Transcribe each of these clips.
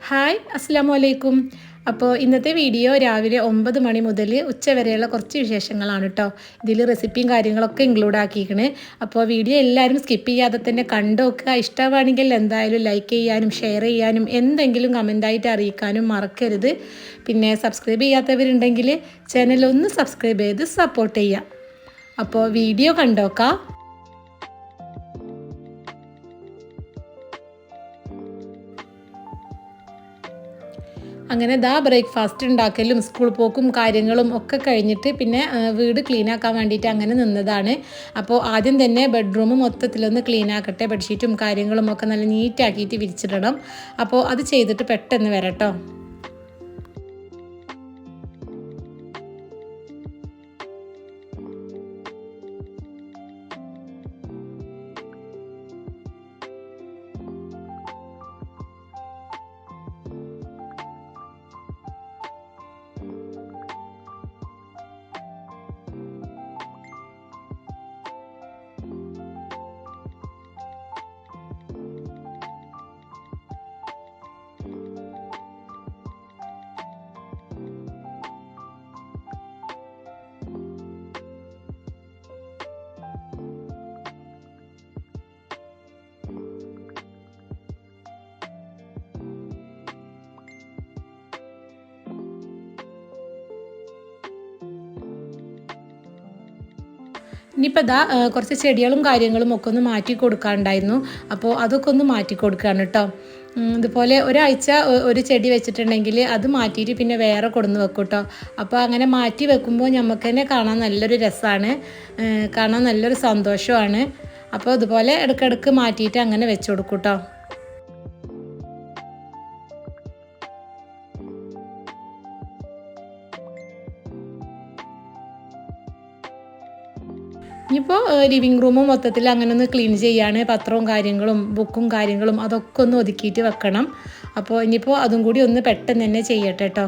Hi അസ്സാം വലൈക്കും. അപ്പോൾ ഇന്നത്തെ വീഡിയോ രാവിലെ 9 മണി മുതൽ ഉച്ച വരെയുള്ള കുറച്ച് വിശേഷങ്ങളാണ് കേട്ടോ. ഇതിൽ റെസിപ്പിയും കാര്യങ്ങളൊക്കെ ഇൻക്ലൂഡ് ആക്കിയിരിക്കണേ. അപ്പോൾ വീഡിയോ എല്ലാവരും സ്കിപ്പ് ചെയ്യാതെ തന്നെ കണ്ടു നോക്കുക. ഇഷ്ടമാണെങ്കിൽ എന്തായാലും ലൈക്ക് ചെയ്യാനും ഷെയർ ചെയ്യാനും എന്തെങ്കിലും കമൻ്റായിട്ട് അറിയിക്കാനും മറക്കരുത്. പിന്നെ സബ്സ്ക്രൈബ് ചെയ്യാത്തവരുണ്ടെങ്കിൽ ചാനലൊന്ന് സബ്സ്ക്രൈബ് ചെയ്ത് സപ്പോർട്ട് ചെയ്യുക. അപ്പോൾ വീഡിയോ കണ്ടോക്കാം. അങ്ങനെ ബ്രേക്ക്ഫാസ്റ്റ് ഉണ്ടാക്കലും സ്കൂൾ പോക്കും കാര്യങ്ങളും ഒക്കെ കഴിഞ്ഞിട്ട് പിന്നെ വീട് ക്ലീൻ ആക്കാൻ വേണ്ടിയിട്ട് അങ്ങനെ നിന്നതാണ്. അപ്പോൾ ആദ്യം തന്നെ ബെഡ്റൂം മൊത്തത്തിലൊന്ന് ക്ലീൻ ആക്കട്ടെ. ബെഡ്ഷീറ്റും കാര്യങ്ങളും ഒക്കെ നല്ല നീറ്റാക്കിയിട്ട് വിരിച്ചിടണം. അപ്പോൾ അത് ചെയ്തിട്ട് പെട്ടെന്ന് വരട്ടോ. ഇനിയിപ്പോൾ കുറച്ച് ചെടികളും കാര്യങ്ങളും ഒക്കെ ഒന്ന് മാറ്റി കൊടുക്കാനുണ്ടായിരുന്നു. അപ്പോൾ അതൊക്കെ ഒന്ന് മാറ്റി കൊടുക്കുകയാണ് കേട്ടോ. ഇതുപോലെ ഒരാഴ്ച ഒരു ചെടി വെച്ചിട്ടുണ്ടെങ്കിൽ അത് മാറ്റിയിട്ട് പിന്നെ വേറെ കൊടുന്ന് വെക്കും കേട്ടോ. അപ്പോൾ അങ്ങനെ മാറ്റി വെക്കുമ്പോൾ നമുക്ക് തന്നെ കാണാൻ നല്ലൊരു രസമാണ്, കാണാൻ നല്ലൊരു സന്തോഷമാണ്. അപ്പോൾ ഇതുപോലെ ഇടയ്ക്കിടയ്ക്ക് മാറ്റിയിട്ട് അങ്ങനെ വെച്ച് കൊടുക്കും കേട്ടോ. ഇനിയിപ്പോൾ ലിവിങ് റൂമും മൊത്തത്തിൽ അങ്ങനെ ഒന്ന് ക്ലീൻ ചെയ്യാണ്. പത്രവും കാര്യങ്ങളും ബുക്കും കാര്യങ്ങളും അതൊക്കെ ഒന്ന് ഒതുക്കിയിട്ട് വെക്കണം. അപ്പോൾ ഇനിയിപ്പോൾ അതും കൂടി ഒന്ന് പെട്ടെന്ന് തന്നെ ചെയ്യട്ടെ കേട്ടോ.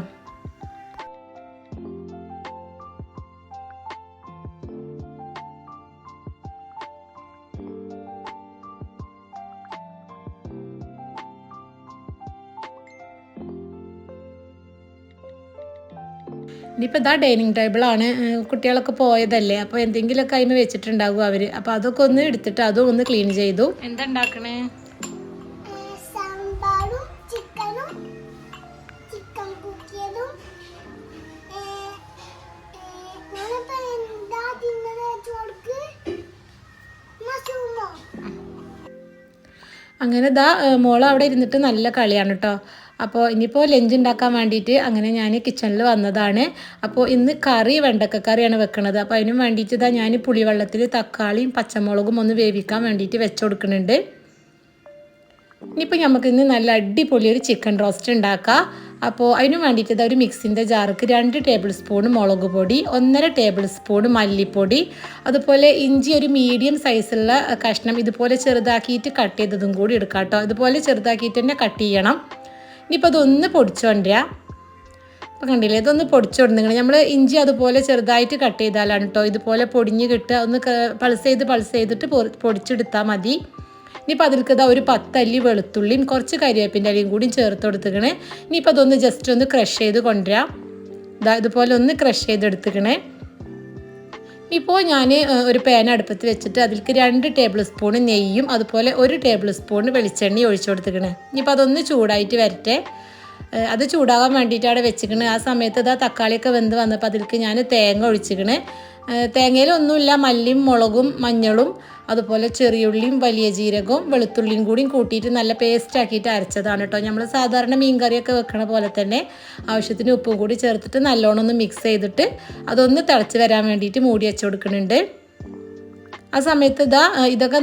ഇനിയിപ്പോൾ ഡൈനിങ് ടേബിളാണ്. കുട്ടികളൊക്കെ പോയതല്ലേ, അപ്പോൾ എന്തെങ്കിലുമൊക്കെ അതിന് വെച്ചിട്ടുണ്ടാകും അവർ. അപ്പോൾ അതൊക്കെ ഒന്ന് എടുത്തിട്ട് അതും ഒന്ന് ക്ലീൻ ചെയ്തു. എന്താ ഉണ്ടാക്കണേ? അങ്ങനെ മോള് അവിടെ ഇരുന്നിട്ട് നല്ല കളിയാണ് കേട്ടോ. അപ്പോൾ ഇനിയിപ്പോൾ ലഞ്ച് ഉണ്ടാക്കാൻ വേണ്ടിയിട്ട് അങ്ങനെ ഞാൻ കിച്ചണിൽ വന്നതാണ്. അപ്പോൾ ഇന്ന് വെണ്ടക്കക്കറിയാണ് വെക്കുന്നത്. അപ്പോൾ അതിനും വേണ്ടിയിട്ട് ഞാൻ പുളിവെള്ളത്തിൽ തക്കാളിയും പച്ചമുളകും ഒന്ന് വേവിക്കാൻ വേണ്ടിയിട്ട് വെച്ച് കൊടുക്കുന്നുണ്ട്. ഇനിയിപ്പോൾ നമുക്കിന്ന് നല്ല അടിപൊളി ഒരു ചിക്കൻ റോസ്റ്റ് ഉണ്ടാക്കാം. അപ്പോൾ അതിനും വേണ്ടിയിട്ട് ഒരു മിക്സിൻ്റെ ജാർക്ക് 2 ടേബിൾ സ്പൂൺ മുളക് പൊടി, 1.5 ടേബിൾ സ്പൂൺ മല്ലിപ്പൊടി, അതുപോലെ ഇഞ്ചി ഒരു മീഡിയം സൈസുള്ള കഷ്ണം ഇതുപോലെ ചെറുതാക്കിയിട്ട് കട്ട് ചെയ്തതും കൂടി എടുക്കാം കേട്ടോ. ഇതുപോലെ ചെറുതാക്കിയിട്ട് തന്നെ കട്ട് ചെയ്യണം. ഇനിയിപ്പോൾ അതൊന്ന് പൊടിച്ചുകൊണ്ടുവരിക. അപ്പോൾ കണ്ടില്ലേ, ഇതൊന്ന് പൊടിച്ചുകൊടുനിങ്ങൾ. നമ്മൾ ഇഞ്ചി അതുപോലെ ചെറുതായിട്ട് കട്ട് ചെയ്താലാണ് കേട്ടോ ഇതുപോലെ പൊടിഞ്ഞ് കിട്ടുക. ഒന്ന് പൾസ് ചെയ്തിട്ട് പൊടിച്ചെടുത്താൽ മതി. ഇനിയിപ്പോൾ അതിലേക്ക് ഒരു 10 അല്ലി വെളുത്തുള്ളിയും കുറച്ച് കരിവേപ്പിൻ്റെ അലിയും കൂടി ചേർത്ത് കൊടുത്തുക്കണേ. ഇനിയിപ്പോൾ അതൊന്ന് ജസ്റ്റ് ഒന്ന് ക്രഷ് ചെയ്ത് കൊണ്ടുവരാം. ഇതുപോലെ ഒന്ന് ക്രഷ് ചെയ്തെടുത്തുക്കണേ. ഇപ്പോൾ ഞാൻ ഒരു പാൻ അടുപ്പത്ത് വെച്ചിട്ട് അതിലേക്ക് 2 ടേബിൾ സ്പൂൺ നെയ്യും അതുപോലെ 1 ടേബിൾ സ്പൂൺ വെളിച്ചെണ്ണയും ഒഴിച്ചു കൊടുത്തുക്കണേ. ഇനിയിപ്പോൾ അതൊന്ന് ചൂടായിട്ട് വരട്ടെ. അത് ചൂടാകാൻ വേണ്ടിയിട്ട് അവിടെ വെച്ചിക്കണേ. ആ സമയത്ത് തക്കാളിയൊക്കെ വെന്ത് വന്നപ്പോൾ അതിലേക്ക് ഞാൻ തേങ്ങ ഒഴിച്ചിക്കണേ. തേങ്ങയിലൊന്നുമില്ല, മല്ലിയും മുളകും മഞ്ഞളും അതുപോലെ ചെറിയുള്ളിയും വലിയ ജീരകവും വെളുത്തുള്ളിയും കൂടിയും കൂട്ടിയിട്ട് നല്ല പേസ്റ്റ് ആക്കിയിട്ട് അരച്ചതാണ് കേട്ടോ. നമ്മൾ സാധാരണ മീൻ കറിയൊക്കെ വെക്കണ പോലെ തന്നെ ആവശ്യത്തിന് ഉപ്പും കൂടി ചേർത്തിട്ട് നല്ലോണം ഒന്ന് മിക്സ് ചെയ്തിട്ട് അതൊന്ന് തിളച്ച് വരാൻ വേണ്ടിയിട്ട് മൂടി വെച്ച് കൊടുക്കുന്നുണ്ട്. ആ സമയത്ത് ഇതൊക്കെ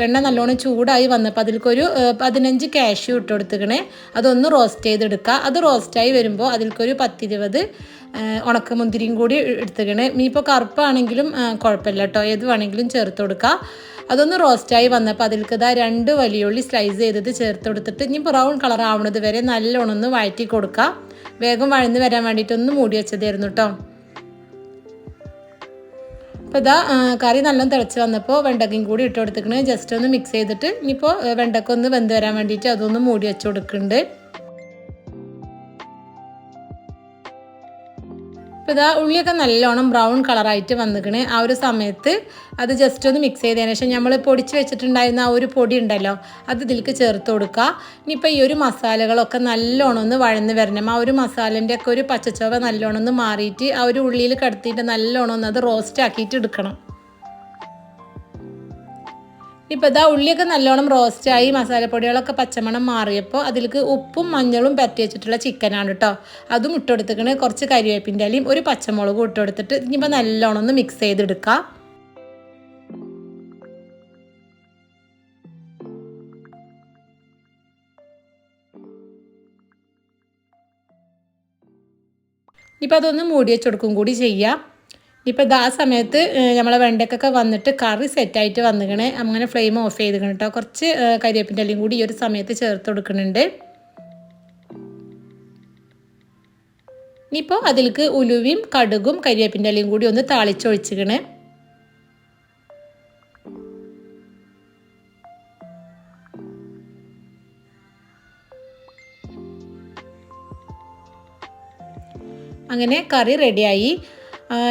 എണ്ണ നല്ലോണം ചൂടായി വന്നപ്പോൾ അതിൽക്കൊരു 15 കാഷ്യൂ ഇട്ട് കൊടുത്തുക്കണേ. അതൊന്ന് റോസ്റ്റ് ചെയ്തെടുക്കുക. അത് റോസ്റ്റായി വരുമ്പോൾ അതിൽക്കൊരു 10-20 ഉണക്കമുന്തിരിയും കൂടി എടുത്തുക്കണേ. ഇപ്പോൾ കറുപ്പാണെങ്കിലും കുഴപ്പമില്ല കേട്ടോ, ഏത് വേണമെങ്കിലും ചേർത്ത് കൊടുക്കുക. അതൊന്ന് റോസ്റ്റായി വന്നപ്പോൾ അതിൽക്ക് 2 വലിയുള്ളി സ്ലൈസ് ചെയ്തത് ചേർത്ത് കൊടുത്തിട്ട് ഇനി ബ്രൗൺ കളർ ആവുന്നത് വരെ നല്ലോണം ഒന്ന് വഴറ്റി കൊടുക്കുക. വേഗം വഴന്ന് വരാൻ വേണ്ടിയിട്ടൊന്ന് മൂടി വെച്ചതായിരുന്നു കേട്ടോ. അപ്പോൾ കറി നല്ലോണം തിളച്ച് വന്നപ്പോൾ വെണ്ടക്കയും കൂടി ഇട്ട് കൊടുത്തിക്കണേ. ജസ്റ്റ് ഒന്ന് മിക്സ് ചെയ്തിട്ട് ഇനിയിപ്പോൾ വെണ്ടക്ക ഒന്ന് വെന്ത് വരാൻ വേണ്ടിയിട്ട് അതൊന്ന് മൂടി വെച്ച് കൊടുക്കുന്നുണ്ട്. ഇപ്പോൾ ഇതാ ഉള്ളിയൊക്കെ നല്ലോണം ബ്രൗൺ കളറായിട്ട് വന്നിക്കണ്. ആ ഒരു സമയത്ത് അത് ജസ്റ്റ് ഒന്ന് മിക്സ് ചെയ്തതിന് ശേഷം നമ്മൾ പൊടിച്ച് വെച്ചിട്ടുണ്ടായിരുന്ന ആ ഒരു പൊടി ഉണ്ടല്ലോ അത് ഇതിലേക്ക് ചേർത്ത് കൊടുക്കുക. ഇനിയിപ്പോൾ ഈ ഒരു മസാലകളൊക്കെ നല്ലോണം ഒന്ന് വഴന്ന് വരണം. ആ ഒരു മസാലേൻ്റെ ഒക്കെ ഒരു പച്ചച്ചൊവ നല്ലോണം ഒന്ന് മാറിയിട്ട് ആ ഒരു ഉള്ളിയിൽ കടത്തിയിട്ട് നല്ലോണം ഒന്ന് അത് റോസ്റ്റ് ആക്കിയിട്ട് എടുക്കണം. ഇപ്പോൾ ഇതാ ഉള്ളിയൊക്കെ നല്ലോണം റോസ്റ്റായി മസാലപ്പൊടികളൊക്കെ പച്ചമണം മാറിയപ്പോൾ അതിലേക്ക് ഉപ്പും മഞ്ഞളും പരട്ടി വെച്ചിട്ടുള്ള ചിക്കനാണ് കേട്ടോ. അതും ഇട്ടുകൊടുത്തിക്കണ്. കുറച്ച് കരിവേപ്പിൻ്റെ ഇലയും ഒരു പച്ചമുളകും ഇട്ടുകൊടുത്തിട്ട് ഇനിയിപ്പോൾ നല്ലോണം ഒന്ന് മിക്സ് ചെയ്തെടുക്കുക. ഇനിയിപ്പോൾ അതൊന്ന് മൂടി വെച്ചെടുക്കും കൂടി ചെയ്യാം. ഇപ്പോൾ ആ സമയത്ത് നമ്മളെ വെണ്ടയ്ക്കൊക്കെ വന്നിട്ട് കറി സെറ്റായിട്ട് വന്നിക്കണേ. അങ്ങനെ ഫ്ലെയിം ഓഫ് ചെയ്തിക്കണം കേട്ടോ. കുറച്ച് കരിവേപ്പിൻ്റെ ഇലയും കൂടി ഈ ഒരു സമയത്ത് ചേർത്ത് കൊടുക്കുന്നുണ്ട്. ഇനിയിപ്പോൾ അതിലേക്ക് ഉലുവയും കടുകും കരിവേപ്പിൻ്റെ ഇലയും കൂടി ഒന്ന് താളിച്ചൊഴിച്ചിക്കണേ. അങ്ങനെ കറി റെഡിയായി.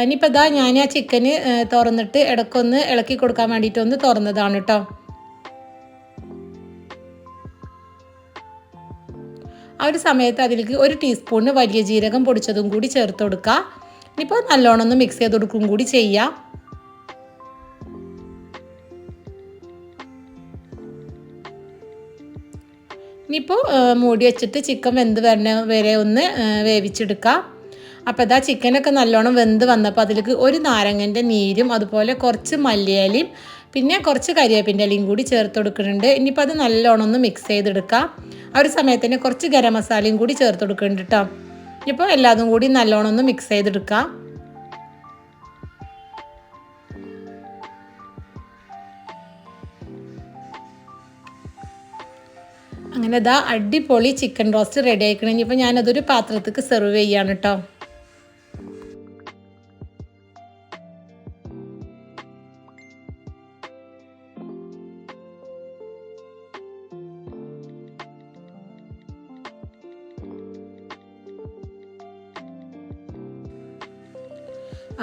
ഇനിയിപ്പോൾ ഇതാ ഞാൻ ആ ചിക്കന് തുറന്നിട്ട് ഇടയ്ക്കൊന്ന് ഇളക്കി കൊടുക്കാൻ വേണ്ടിയിട്ടൊന്ന് തുറന്നതാണ് കേട്ടോ. ആ ഒരു സമയത്ത് അതിലേക്ക് 1 ടീസ്പൂണ് വലിയ ജീരകം പൊടിച്ചതും കൂടി ചേർത്ത് കൊടുക്കുക. ഇനിയിപ്പോൾ നല്ലോണം ഒന്ന് മിക്സ് ചെയ്ത് കൊടുക്കും കൂടി ചെയ്യാം. ഇനിയിപ്പോൾ മൂടി വെച്ചിട്ട് ചിക്കൻ വെന്ത് വരെ ഒന്ന് വേവിച്ചെടുക്കാം. അപ്പോൾ ഇതാ ചിക്കനൊക്കെ നല്ലോണം വെന്ത് വന്നപ്പോൾ അതിലേക്ക് 1 നാരങ്ങൻ്റെ നീരും അതുപോലെ കുറച്ച് മല്ലിയിലയും പിന്നെ കുറച്ച് കരിവേപ്പിൻ്റെ ഇലയും കൂടി ചേർത്ത് കൊടുക്കുന്നുണ്ട്. ഇനിയിപ്പോൾ അത് നല്ലോണം ഒന്ന് മിക്സ് ചെയ്തെടുക്കാം. ആ ഒരു സമയത്ത് തന്നെ കുറച്ച് ഗരം മസാലയും കൂടി ചേർത്ത് കൊടുക്കുന്നുണ്ട് കേട്ടോ. ഇപ്പോൾ എല്ലാതും കൂടി നല്ലോണം ഒന്ന് മിക്സ് ചെയ്തെടുക്കാം. അങ്ങനെ ഇതാ അടിപൊളി ചിക്കൻ റോസ്റ്റ് റെഡി ആയിക്കണം. ഇനിയിപ്പോൾ ഞാനതൊരു പാത്രത്തേക്ക് സെർവ് ചെയ്യാണ് കേട്ടോ.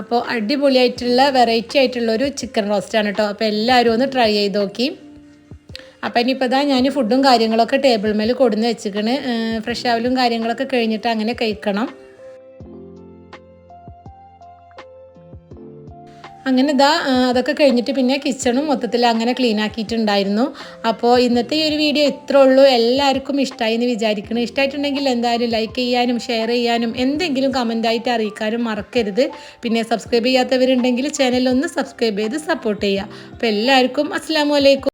അപ്പോൾ അടിപൊളിയായിട്ടുള്ള വെറൈറ്റി ആയിട്ടുള്ളൊരു ചിക്കൻ റോസ്റ്റാണ് കേട്ടോ. അപ്പോൾ എല്ലാവരും ഒന്ന് ട്രൈ ചെയ്ത് നോക്കി. അപ്പോൾ ഇനിയിപ്പോൾ ഇതാ ഞാൻ ഫുഡും കാര്യങ്ങളൊക്കെ ടേബിൾ മേൽ കൊടുന്ന് വെച്ചിക്കണ്. ഫ്രഷ് ആവലും കാര്യങ്ങളൊക്കെ കഴിഞ്ഞിട്ട് അങ്ങനെ കഴിക്കണം. അങ്ങനെ ഇതാ അതൊക്കെ കഴിഞ്ഞിട്ട് പിന്നെ കിച്ചണും മൊത്തത്തിൽ അങ്ങനെ ക്ലീൻ ആക്കിയിട്ടുണ്ടായിരുന്നു. അപ്പോൾ ഇന്നത്തെ ഈ ഒരു വീഡിയോ ഇത്രേ ഉള്ളൂ. എല്ലാവർക്കും ഇഷ്ടമായി എന്ന് വിചാരിക്കണം. ഇഷ്ടമായിട്ടുണ്ടെങ്കിൽ എന്തായാലും ലൈക്ക് ചെയ്യാനും ഷെയർ ചെയ്യാനും എന്തെങ്കിലും കമൻറ്റായിട്ട് അറിയിക്കാനും മറക്കരുത്. പിന്നെ സബ്സ്ക്രൈബ് ചെയ്യാത്തവരുണ്ടെങ്കിൽ ചാനലൊന്ന് സബ്സ്ക്രൈബ് ചെയ്ത് സപ്പോർട്ട് ചെയ്യുക. അപ്പോൾ എല്ലാവർക്കും അസ്സലാമു അലൈക്കും.